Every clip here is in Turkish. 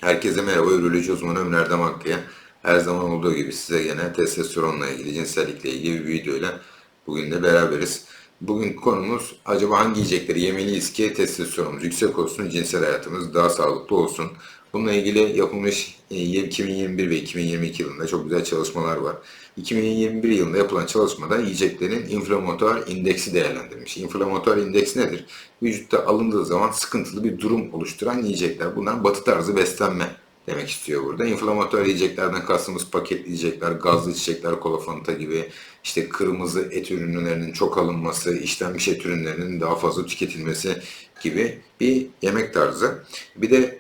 Herkese merhaba, üroloji uzmanı Ömer Erdem Akkaya. Her zaman olduğu gibi size gene testosteronla ilgili, cinsellikle ilgili bir videoyla bugün de beraberiz. Bugün konumuz acaba hangi yiyecekleri yemeliyiz ki testosteronumuz yüksek olsun, cinsel hayatımız daha sağlıklı olsun. Bununla ilgili yapılmış 2021 ve 2022 yılında çok güzel çalışmalar var. 2021 yılında yapılan çalışmada yiyeceklerin inflamatuar indeksi değerlendirilmiş. İnflamatuar indeks nedir? Vücutta alındığı zaman sıkıntılı bir durum oluşturan yiyecekler. Bunlar batı tarzı beslenme demek istiyor burada. İnflamatuar yiyeceklerden kastımız paketli yiyecekler, gazlı içecekler, kola, fanta gibi, işte kırmızı et ürünlerinin çok alınması, işlenmiş et ürünlerinin daha fazla tüketilmesi gibi bir yemek tarzı. Bir de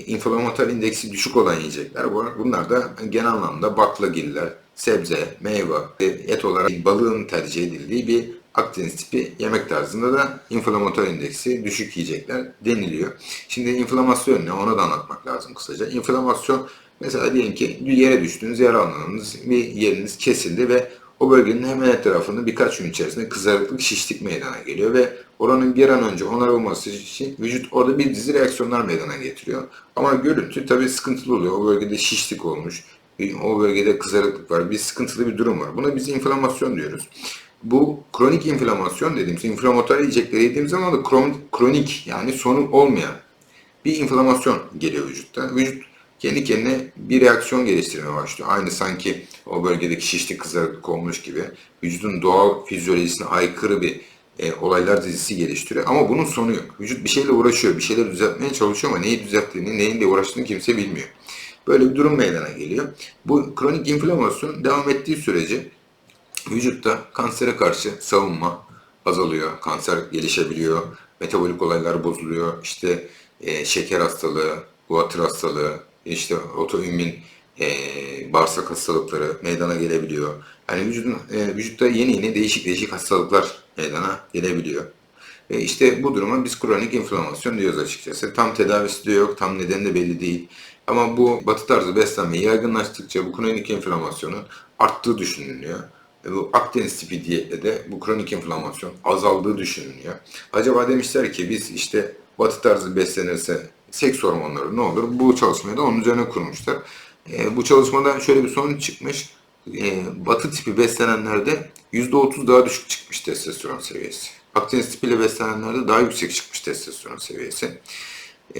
inflamatuar indeksi düşük olan yiyecekler var. Bunlar da genel anlamda baklagiller, sebze, meyve, et olarak balığın tercih edildiği bir Akdeniz tipi yemek tarzında da inflamatuar indeksi düşük yiyecekler deniliyor. Şimdi inflamasyon ne? Ona da anlatmak lazım kısaca. İnflamasyon mesela diyelim ki yere düştünüz, yaralandınız, bir yeriniz kesildi ve o bölgenin hemen etrafında birkaç gün içerisinde kızarıklık, şişlik meydana geliyor ve oranın bir an önce onarılması için vücut orada bir dizi reaksiyonlar meydana getiriyor. Ama görüntü tabii sıkıntılı oluyor. O bölgede şişlik olmuş, o bölgede kızarıklık var, bir sıkıntılı bir durum var. Buna biz inflamasyon diyoruz. Bu kronik inflamasyon dediğimiz, inflamatuar yiyecekleri yediğimiz zaman da kronik yani sonu olmayan bir inflamasyon geliyor vücutta. Vücut kendi kendine bir reaksiyon geliştirmeye başlıyor. Aynı sanki o bölgedeki şişlik kızarıklık olmuş gibi vücudun doğal fizyolojisine aykırı bir olaylar dizisi geliştiriyor. Ama bunun sonu yok. Vücut bir şeyle uğraşıyor, bir şeyler düzeltmeye çalışıyor ama neyi düzelttiğini, neyle uğraştığını kimse bilmiyor. Böyle bir durum meydana geliyor. Bu kronik inflamasyon devam ettiği sürece vücutta kansere karşı savunma azalıyor, kanser gelişebiliyor, metabolik olaylar bozuluyor, işte şeker hastalığı, guatr hastalığı, işte otoimmün bağırsak hastalıkları meydana gelebiliyor. Yani vücutta yeni değişik değişik hastalıklar meydana gelebiliyor. İşte bu duruma biz kronik inflamasyon diyoruz açıkçası. Tam tedavisi de yok, tam nedeni de belli değil. Ama bu batı tarzı beslenme yaygınlaştıkça bu kronik inflamasyonun arttığı düşünülüyor. Bu Akdeniz tipi diyetle de bu kronik inflamasyon azaldığı düşünülüyor. Acaba demişler ki biz işte batı tarzı beslenirse seks hormonları ne olur? Bu çalışmayı da onun üzerine kurmuşlar. Bu çalışmada şöyle bir sonuç çıkmış. Batı tipi beslenenlerde %30 daha düşük çıkmış testosteron seviyesi. Akdeniz tipiyle beslenenlerde daha yüksek çıkmış testosteron seviyesi.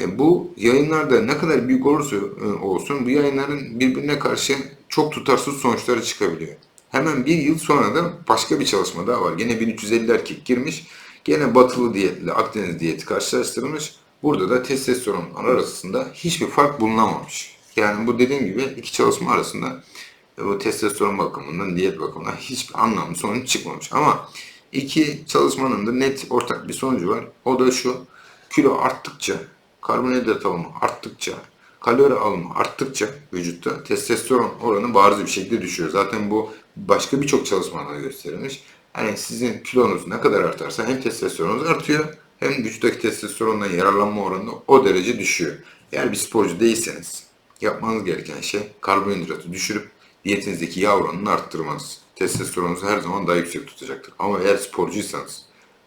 Bu yayınlarda ne kadar büyük olursa olsun bu yayınların birbirine karşı çok tutarsız sonuçları çıkabiliyor. Hemen bir yıl sonra da başka bir çalışma daha var. Gene 1350 erkek girmiş. Gene batılı diyetle Akdeniz diyeti karşılaştırılmış. Burada da testosteron arasında hiçbir fark bulunamamış. Yani bu dediğim gibi iki çalışma arasında bu testosteron bakımından, diyet bakımından hiçbir anlamlı sonuç çıkmamış. Ama iki çalışmanın da net ortak bir sonucu var. O da şu: kilo arttıkça, karbonhidrat alımı arttıkça, kalori alımı arttıkça vücutta testosteron oranı bariz bir şekilde düşüyor. Zaten bu başka birçok çalışmalarda gösterilmiş. Yani sizin kilonuz ne kadar artarsa hem testosteronunuz artıyor hem vücuttaki testosterondan yararlanma oranı o derece düşüyor. Eğer bir sporcu değilseniz yapmanız gereken şey karbonhidratı düşürüp diyetinizdeki yağ oranını arttırmanız. Testosteronunuzu her zaman daha yüksek tutacaktır. Ama eğer sporcuysanız,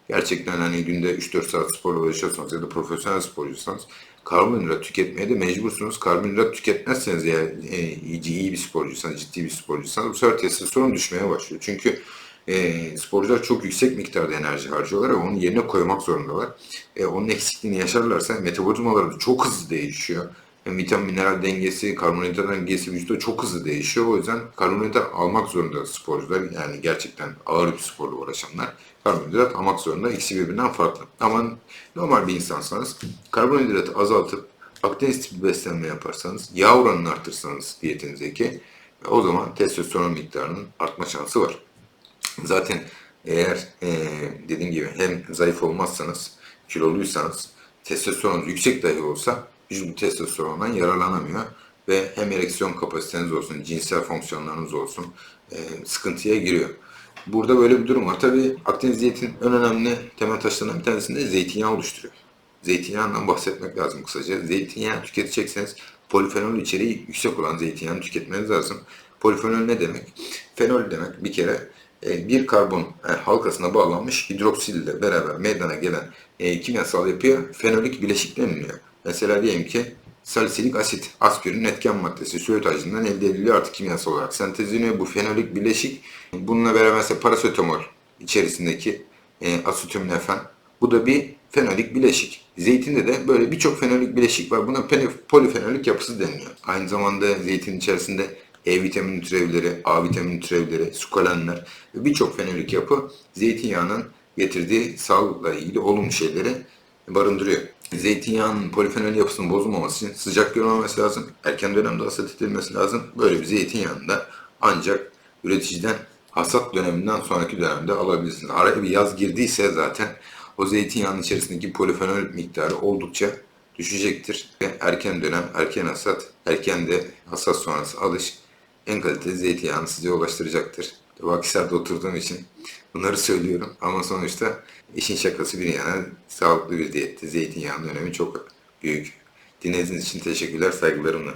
gerçekten hani günde 3-4 saat sporla uğraşıyorsanız ya da profesyonel sporcuysanız karbonhidrat tüketmeye de mecbursunuz. Karbonhidrat tüketmezseniz eğer iyi bir sporcuysanız, ciddi bir sporcuysanız bu sefer testosteron düşmeye başlıyor. Çünkü sporcular çok yüksek miktarda enerji harcıyorlar ve onu yerine koymak zorundalar. Onun eksikliğini yaşarlarsa metabolizmaları da çok hızlı değişiyor. Hem vitamin mineral dengesi, karbonhidrat dengesi vücutta çok hızlı değişiyor. O yüzden karbonhidrat almak zorunda sporcular. Yani gerçekten ağır bir sporla uğraşanlar karbonhidrat almak zorunda. İkisi birbirinden farklı. Ama normal bir insansanız karbonhidratı azaltıp Akdeniz tipi beslenme yaparsanız, yağ oranını artırsanız diyetinizdeki o zaman testosteron miktarının artma şansı var. Zaten eğer dediğim gibi hem zayıf olmazsanız, kiloluysanız, testosteronunuz yüksek dahi olsa vücut bu testosterondan yararlanamıyor ve hem ereksiyon kapasiteniz olsun, cinsel fonksiyonlarınız olsun sıkıntıya giriyor. Burada böyle bir durum var. Tabii Akdeniz diyetinin en önemli temel taşlarından bir tanesinde zeytinyağı oluşturuyor. Zeytinyağından bahsetmek lazım kısaca. Zeytinyağı tüketecekseniz polifenol içeriği yüksek olan zeytinyağını tüketmeniz lazım. Polifenol ne demek? Fenol demek bir kere bir karbon halkasına bağlanmış hidroksil ile beraber meydana gelen kimyasal yapıya fenolik bileşik deniliyor. Mesela diyelim ki salisilik asit, aspirin etken maddesi söğüt ağacından elde ediliyor, artık kimyasal olarak sentezleniyor. Bu fenolik bileşik, bununla beraber mesela parasetamol içerisindeki asetaminofen, bu da bir fenolik bileşik. Zeytinde de böyle birçok fenolik bileşik var. Buna polifenolik yapısı deniliyor. Aynı zamanda zeytin içerisinde E vitamini türevleri, A vitamini türevleri, sukolenler ve birçok fenolik yapı zeytinyağının getirdiği sağlıkla ilgili olumlu şeyleri barındırıyor. Zeytinyağının polifenol yapısının bozulmaması için sıcak görmemesi lazım. Erken dönemde hasat edilmesi lazım. Böyle bir zeytinyağında ancak üreticiden hasat döneminden sonraki dönemde alabilirsiniz. Araya bir yaz girdiyse zaten o zeytinyağının içerisindeki polifenol miktarı oldukça düşecektir. Ve erken dönem, erken hasat, erken de hasat sonrası alış en kaliteli zeytinyağını size ulaştıracaktır. Akhisar'da oturduğum için bunları söylüyorum ama sonuçta işin şakası bir yana sağlıklı bir diyette zeytinyağının önemi çok büyük. Dinlediğiniz için teşekkürler, saygılarımla.